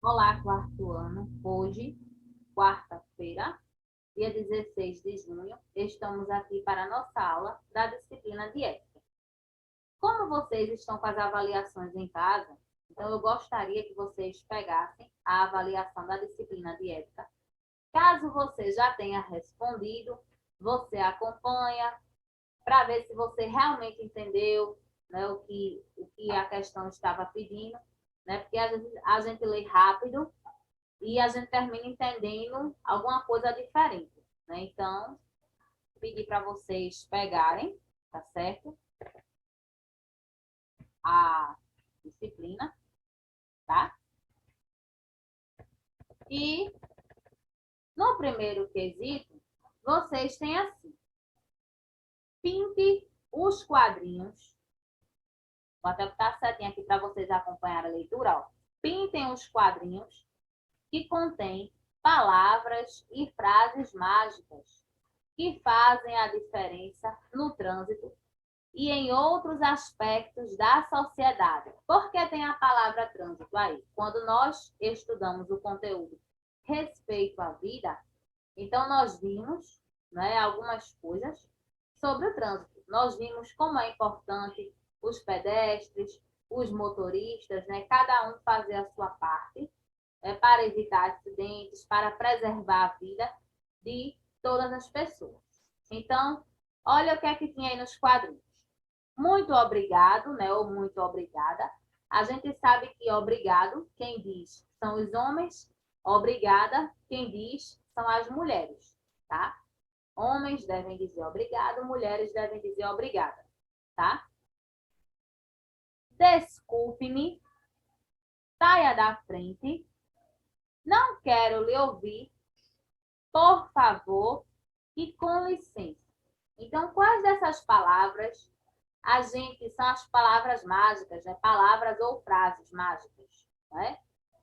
Olá, quarto ano. Hoje, quarta-feira, dia 16 de junho, estamos aqui para a nossa aula da disciplina de ética. Como vocês estão com as avaliações em casa, então eu gostaria que vocês pegassem a avaliação da disciplina de ética. Caso você já tenha respondido, você acompanha para ver se você realmente entendeu, né, o que a questão estava pedindo, né? Porque às vezes a gente lê rápido e a gente termina entendendo alguma coisa diferente, né? Então, pedir para vocês pegarem, tá certo? A disciplina, tá? E no primeiro quesito, vocês têm assim: pinte os quadrinhos. Vou até botar setinha aqui para vocês acompanharem a leitura, ó. Pintem os quadrinhos que contêm palavras e frases mágicas que fazem a diferença no trânsito e em outros aspectos da sociedade. Por que tem a palavra trânsito aí? Quando nós estudamos o conteúdo respeito à vida, então nós vimos, né, algumas coisas sobre o trânsito. Nós vimos como é importante os pedestres, os motoristas, né, cada um fazer a sua parte para evitar acidentes, para preservar a vida de todas as pessoas. Então, olha o que é que tinha aí nos quadrinhos. Muito obrigado, né? Ou muito obrigada. A gente sabe que obrigado, quem diz são os homens, obrigada, quem diz são as mulheres, tá? Homens devem dizer obrigado, mulheres devem dizer obrigada, tá? Desculpe-me, saia da frente, não quero lhe ouvir, por favor e com licença. Então, quais dessas palavras a gente são as palavras mágicas, né? Palavras ou frases mágicas, né?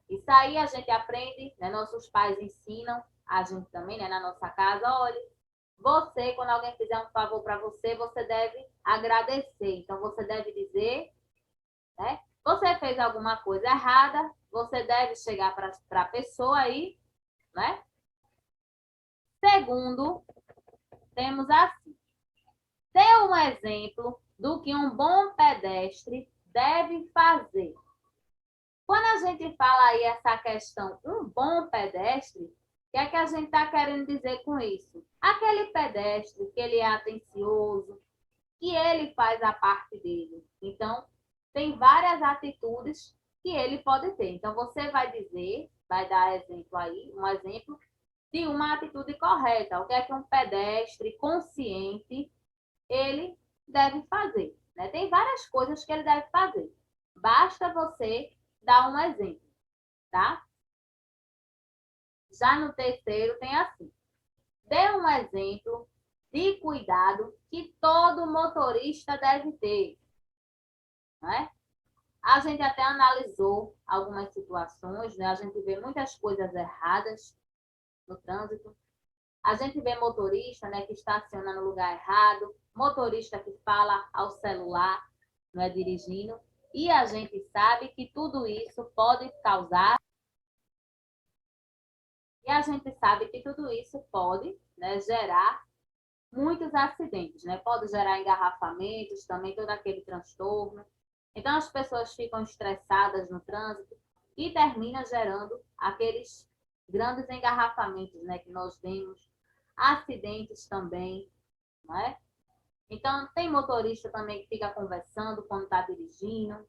Isso aí a gente aprende, né? Nossos pais ensinam a gente também, né? Na nossa casa, olha, você, quando alguém fizer um favor para você, você deve agradecer. Então, você deve dizer, né? Você fez alguma coisa errada, você deve chegar para a pessoa aí, né? Segundo, temos assim: dê um exemplo do que um bom pedestre deve fazer. Quando a gente fala aí essa questão, um bom pedestre, o que é que a gente está querendo dizer com isso? Aquele pedestre que ele é atencioso, que ele faz a parte dele. Então, tem várias atitudes que ele pode ter. Então, você vai dizer, vai dar exemplo aí, um exemplo de uma atitude correta. O que é que um pedestre consciente ele deve fazer, né? Tem várias coisas que ele deve fazer. Basta você dar um exemplo, tá? Já no terceiro tem assim: dê um exemplo de cuidado que todo motorista deve ter, né? A gente até analisou algumas situações, né? A gente vê muitas coisas erradas no trânsito. A gente vê motorista, né, que estaciona no lugar errado, motorista que fala ao celular, não é dirigindo, e a gente sabe que tudo isso pode causar, e a gente sabe que tudo isso pode, né, gerar muitos acidentes, né? Pode gerar engarrafamentos, também todo aquele transtorno. Então as pessoas ficam estressadas no trânsito e termina gerando aqueles grandes engarrafamentos, né, que nós vemos, acidentes também, né? Então tem motorista também que fica conversando quando está dirigindo,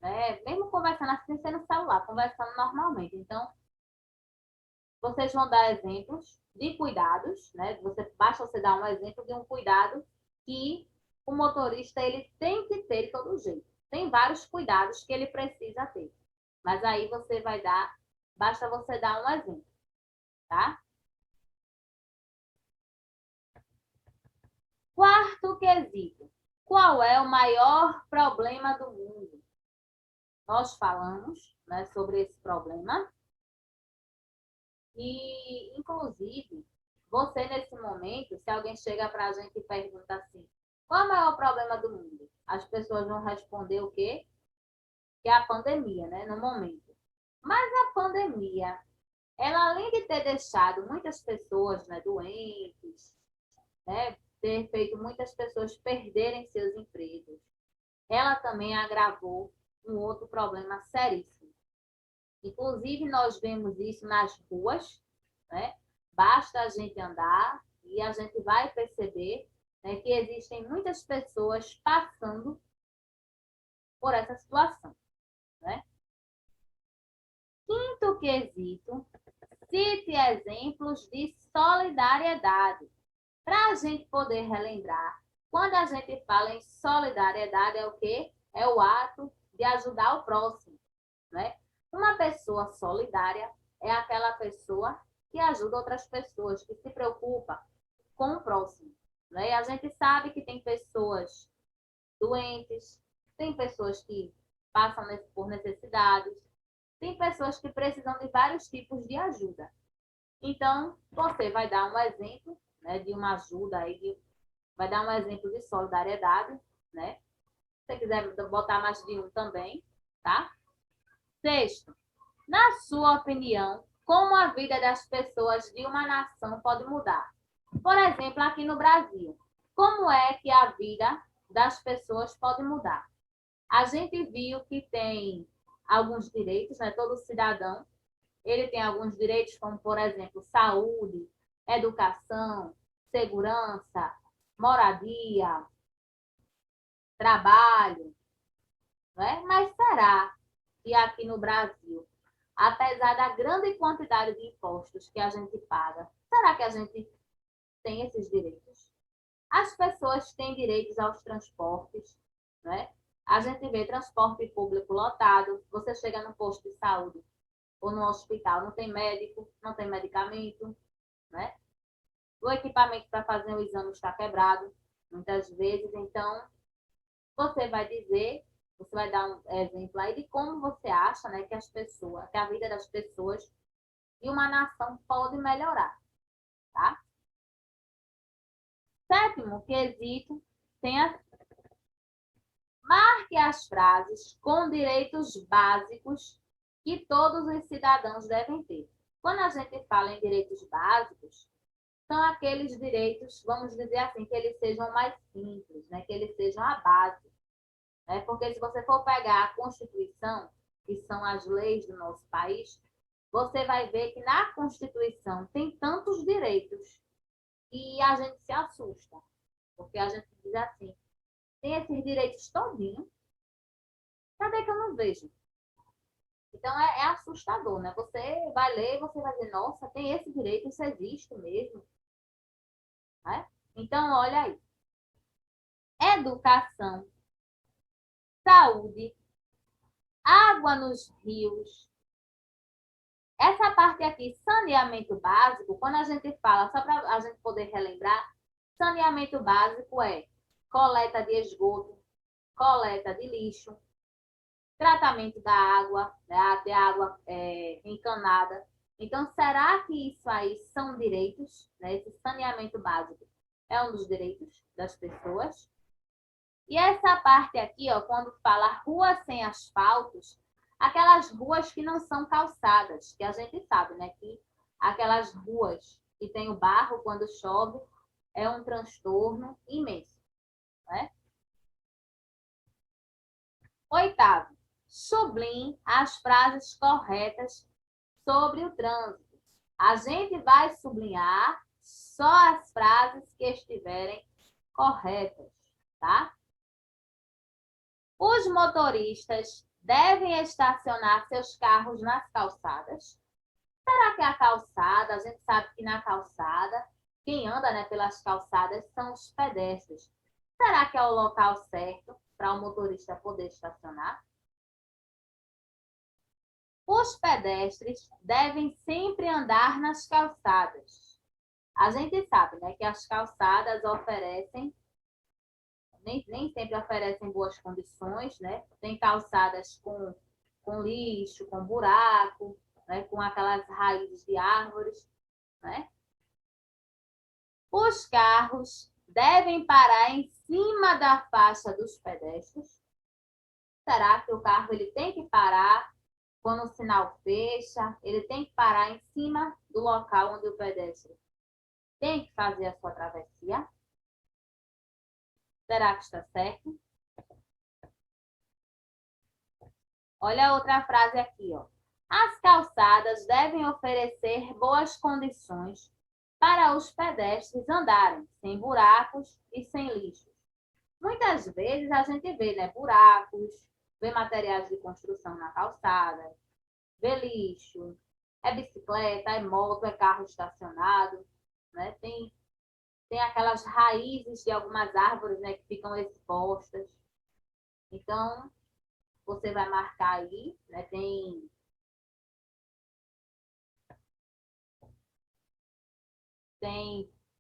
né? Mesmo conversando assim, sem no celular, conversando normalmente. Então vocês vão dar exemplos de cuidados, né? Basta você dar um exemplo de um cuidado que o motorista ele tem que ter de todo jeito. Tem vários cuidados que ele precisa ter. Mas aí você vai dar, basta você dar um exemplo, tá? Quarto quesito. Qual é o maior problema do mundo? Nós falamos, né, sobre esse problema. E, inclusive, você nesse momento, se alguém chega para a gente e pergunta assim, qual é o maior problema do mundo? As pessoas vão responder o quê? Que é a pandemia, né, no momento. Mas a pandemia, ela além de ter deixado muitas pessoas, né, doentes, né, ter feito muitas pessoas perderem seus empregos, ela também agravou um outro problema seríssimo. Inclusive, nós vemos isso nas ruas, né? Basta a gente andar e a gente vai perceber, né, que existem muitas pessoas passando por essa situação, né? Quinto quesito, cite exemplos de solidariedade. Para a gente poder relembrar, quando a gente fala em solidariedade, é o quê? É o ato de ajudar o próximo, né? Uma pessoa solidária é aquela pessoa que ajuda outras pessoas, que se preocupa com o próximo, né? E a gente sabe que tem pessoas doentes, tem pessoas que passam por necessidades, tem pessoas que precisam de vários tipos de ajuda. Então, você vai dar um exemplo, né, de uma ajuda aí, vai dar um exemplo de solidariedade, né? Se você quiser botar mais de um também, tá? Sexto, na sua opinião, como a vida das pessoas de uma nação pode mudar? Por exemplo, aqui no Brasil, como é que a vida das pessoas pode mudar? A gente viu que tem alguns direitos, né? Todo cidadão, ele tem alguns direitos, como, por exemplo, saúde, educação, segurança, moradia, trabalho, né? Mas será que aqui no Brasil, apesar da grande quantidade de impostos que a gente paga, será que a gente tem esses direitos? As pessoas têm direitos aos transportes, né? A gente vê transporte público lotado, você chega no posto de saúde ou no hospital, não tem médico, não tem medicamento, né? O equipamento para fazer o exame está quebrado, muitas vezes, então você vai dizer, você vai dar um exemplo aí de como você acha, né, que as pessoas, que a vida das pessoas e uma nação pode melhorar, tá? Sétimo quesito, tem a... marque as frases com direitos básicos que todos os cidadãos devem ter. Quando a gente fala em direitos básicos, são aqueles direitos, vamos dizer assim, que eles sejam mais simples, né? Que eles sejam a base. Né? Porque se você for pegar a Constituição, que são as leis do nosso país, você vai ver que na Constituição tem tantos direitos e a gente se assusta. Porque a gente diz assim, tem esses direitos todinhos, cadê que eu não vejo? Então é assustador, né? Você vai ler e você vai dizer, nossa, tem esse direito, isso existe mesmo. Né? Então, olha aí. Educação, saúde, água nos rios. Essa parte aqui, saneamento básico, quando a gente fala, só para a gente poder relembrar, saneamento básico é coleta de esgoto, coleta de lixo, tratamento da água, né, de água encanada. Então, será que isso aí são direitos? Né? Esse saneamento básico é um dos direitos das pessoas? E essa parte aqui, ó, quando fala rua sem asfaltos, aquelas ruas que não são calçadas, que a gente sabe, né, que aquelas ruas que tem o barro quando chove é um transtorno imenso, né? Oitavo, sublinhe as frases corretas sobre o trânsito. A gente vai sublinhar só as frases que estiverem corretas, tá? Os motoristas devem estacionar seus carros nas calçadas. Será que a calçada, a gente sabe que na calçada, quem anda, né, pelas calçadas são os pedestres. Será que é o local certo para o motorista poder estacionar? Os pedestres devem sempre andar nas calçadas. A gente sabe, né, que as calçadas oferecem nem sempre oferecem boas condições, né? Tem calçadas com lixo, com buraco, né? Com aquelas raízes de árvores, né? Os carros devem parar em cima da faixa dos pedestres. Será que o carro ele tem que parar quando o sinal fecha, ele tem que parar em cima do local onde o pedestre tem que fazer a sua travessia. Será que está certo? Olha a outra frase aqui, ó. As calçadas devem oferecer boas condições para os pedestres andarem, sem buracos e sem lixo. Muitas vezes a gente vê, né, buracos, vê materiais de construção na calçada, vê lixo, é bicicleta, é moto, é carro estacionado, né? Tem aquelas raízes de algumas árvores, né, que ficam expostas. Então, você vai marcar aí, né, tem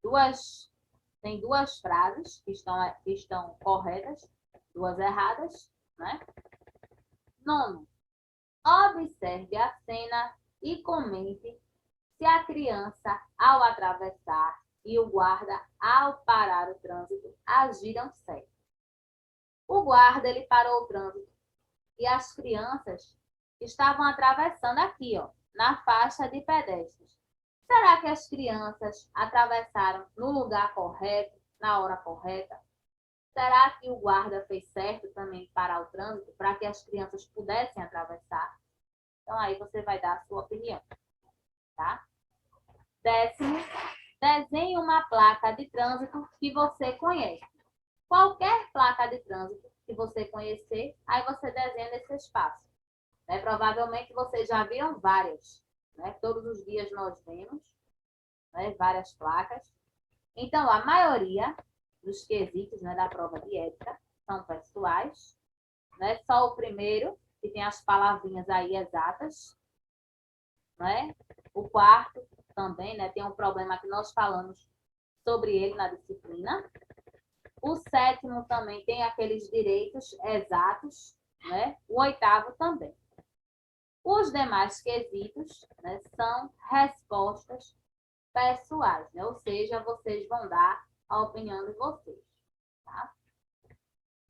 duas, tem duas frases que estão corretas, duas erradas, né? Nono, observe a cena e comente se a criança, ao atravessar, e o guarda, ao parar o trânsito, agiram certo. O guarda, ele parou o trânsito e as crianças estavam atravessando aqui, ó, na faixa de pedestres. Será que as crianças atravessaram no lugar correto, na hora correta? Será que o guarda fez certo também em parar o trânsito para que as crianças pudessem atravessar? Então, aí você vai dar a sua opinião, tá? 10º, desenhe uma placa de trânsito que você conhece. Qualquer placa de trânsito que você conhecer, aí você desenha nesse espaço. Né? Provavelmente vocês já viram várias. Né? Todos os dias nós vemos, né, várias placas. Então, a maioria dos quesitos, né, da prova de ética são pessoais. Né? Só o primeiro, que tem as palavrinhas aí exatas. Né? O quarto também, né, tem um problema que nós falamos sobre ele na disciplina. O 7º também tem aqueles direitos exatos, né? O 8º também. Os demais quesitos, né, são respostas pessoais, né? Ou seja, vocês vão dar a opinião de vocês, tá?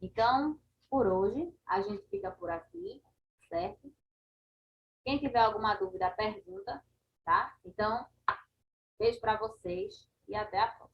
Então, por hoje, a gente fica por aqui, certo? Quem tiver alguma dúvida, pergunta, tá? Então, beijo para vocês e até a próxima.